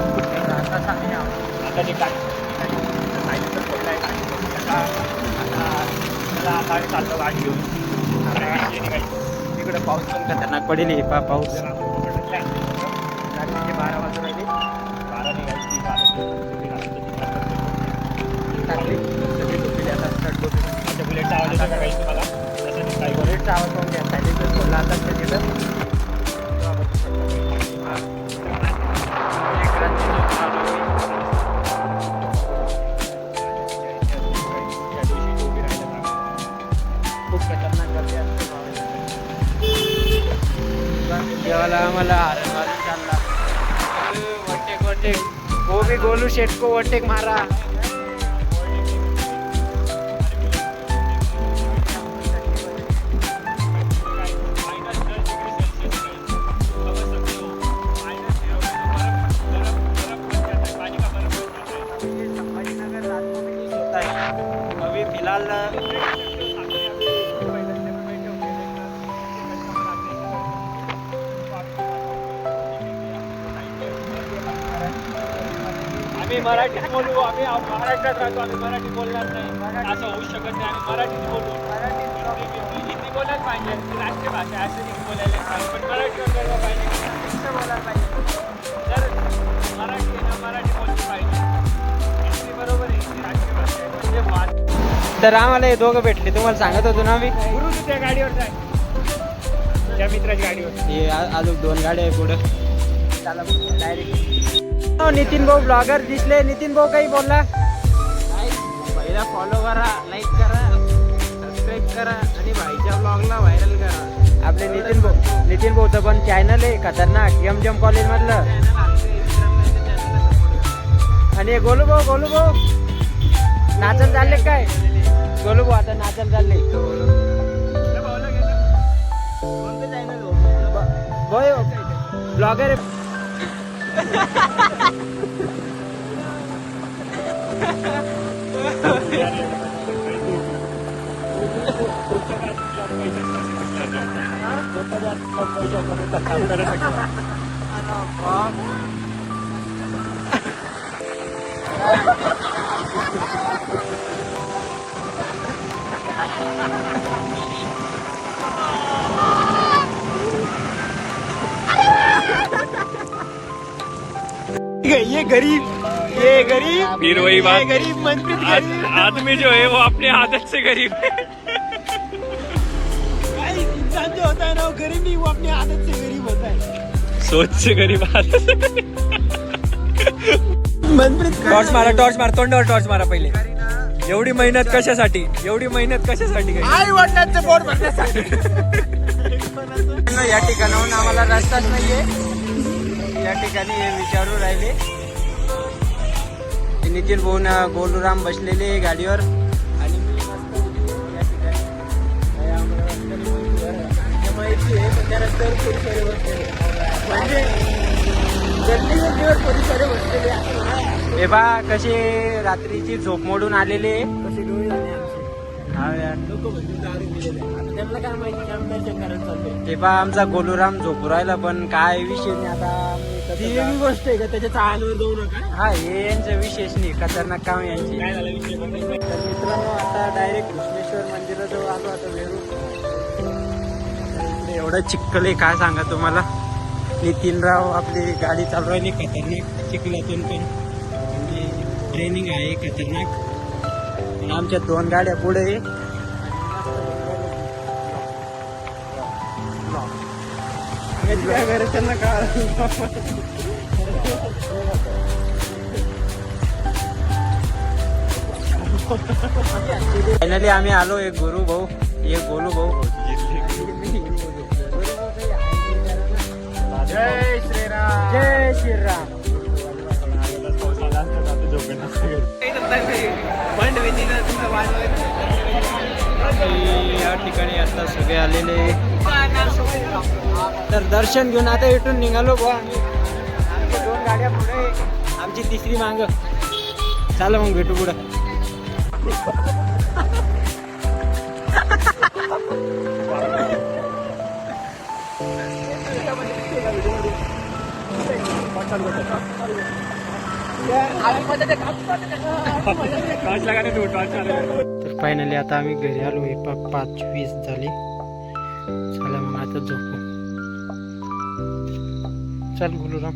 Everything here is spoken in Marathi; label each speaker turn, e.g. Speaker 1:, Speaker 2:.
Speaker 1: आता ते काय सायलेन्सर पडलाय आता चालतो गाडी घेऊन
Speaker 2: तिकडे पाऊस पण खतरनाक पडेल पाऊस.
Speaker 1: रात्रीचे 12 वाजून राहिले 12 निघायची बुलेटचा आवाज येतो का काही तुम्हाला? तसं काही
Speaker 2: बुलेटचा आवाज पाहून घ्या. सायलेन्सर सोडला आता तिथं खूप खतरनाक गर्दी असते. देवाला आम्हाला हरण वाजून चालला. वटेक वटेक वो भी गोलू शेट को वटेक मारा. अभी फिलहाल
Speaker 1: आम्ही मराठीत बोलू. आम्ही महाराष्ट्रात राहतो. आम्ही मराठी बोलणार नाही असं होऊ शकत नाही. आम्ही मराठीत बोलू. हिंदी बोलायला पाहिजे. राष्ट्रीय भाषा आहे असं हिंदी बोलायला पाहिजे. पण मराठीवर बोलायला पाहिजे. बोलायला पाहिजे. तर मराठी आहे ना मराठी बोलली पाहिजे. हिंदी बरोबर आहे. हिंदी राष्ट्रीय भाषा आहे. म्हणजे वाद.
Speaker 2: तर आम्हाला हे दोघं भेटले. तुम्हाला सांगत होतो ना मी.
Speaker 1: गुरु त्या गाडीवर जाय. त्या मित्राची गाडीवर.
Speaker 2: हे अजून 2 गाड्या आहे पुढं. चला डायरेक्ट. नितीन भाऊ ब्लॉगर दिसले. नितीन भाऊ काही बोलला?
Speaker 3: पहिला फॉलो करा, लाईक करा, सबस्क्राईब करा आणि भाईच्या ब्लॉगला व्हायरल करा.
Speaker 2: आपले नितीन भाऊचं पण चॅनल आहे खतरनाक एमजेम कॉलेज मधलं. आणि गोलू भाऊ नाचल चालले काय? गोलू भाऊ आता नाचल चालले. ब्लॉगर आहे.
Speaker 3: ये गरीब
Speaker 1: फिर वही बात.
Speaker 3: गरीब मनप्रीत गरीब.
Speaker 1: आदमी जो है वो अपने आदत से गरीब है.
Speaker 3: इंसान जो होता है ना वो गरीब नहीं, वो अपनी आदत से गरीब होता है.
Speaker 1: सोच से गरीब आदत से
Speaker 3: मनप्रीत
Speaker 1: टॉर्च मारा तोंडावर टॉर्च मारा पहिले. एवढी मेहनत कशासाठी
Speaker 3: आई वडिलांचं पोट भरण्यासाठी.
Speaker 2: या ठिकाणाहून आम्हाला रस्ताच नाहीये. या ठिकाणी हे विचारू राहिले. नितीन भाऊ गोलूराम बसलेले गाडीवर आणि मी मस्त या ठिकाणी
Speaker 3: माहिती आहे पण त्या रस्त्यावर पोलीस वाले बसलेले. म्हणजे गल्लीवर पोलीस वाले बसलेले.
Speaker 2: हे बा कसे रात्रीची झोप मोडून आलेले.
Speaker 3: कसे डोळे झाले आमचे.
Speaker 2: हा यार.
Speaker 3: लोक म्हणजे दारू दिलेले. आता त्यांना काय माहिती काम दर्शन करायला चाललंय.
Speaker 2: हे बा आमचा गोलूराम झोपू राहिला पण काय विषय नाही. आता आम्ही
Speaker 3: ती
Speaker 2: कसं
Speaker 3: वेगळी गोष्ट आहे का त्याच्या चालवर जाऊ नका.
Speaker 2: हा हे यांचं विशेष नाही. खतरनाक काम यांची.
Speaker 1: काय झालं विषय बघ.
Speaker 2: तर मित्रांनो आता डायरेक्ट घृष्णेश्वर मंदिराजवळ आलो. आता वेरूळ इकडे एवढं चिखल आहे काय सांगा तुम्हाला. नितीनराव आपली गाडी चालू राहिली खतरनाक चिखलातून पण. आणि ट्रेनिंग आहे खतरनाक. आमच्या 2 गाड्या पुढे आहे.
Speaker 3: काय करायचं त्यांना काय.
Speaker 2: फायनली आम्ही आलो. एक गुरु भाऊ एक गोलू भाऊ.
Speaker 3: जय श्रीराम.
Speaker 2: जय श्रीराम. या ठिकाणी आता सगळे आलेले. तर दर्शन घेऊन आता इथून निघालो बुवा आम्ही. आमच्या 2 गाड्या पुढे आमची 3री मांग. चला मग भेटू पुढं.
Speaker 1: टॉर्च लगाने दो, टॉर्च लगाने.
Speaker 2: तर फायनली आता आम्ही घरी आलो आहे 5:20 झाली. चला मग आता झोपू. चल गुरुराम.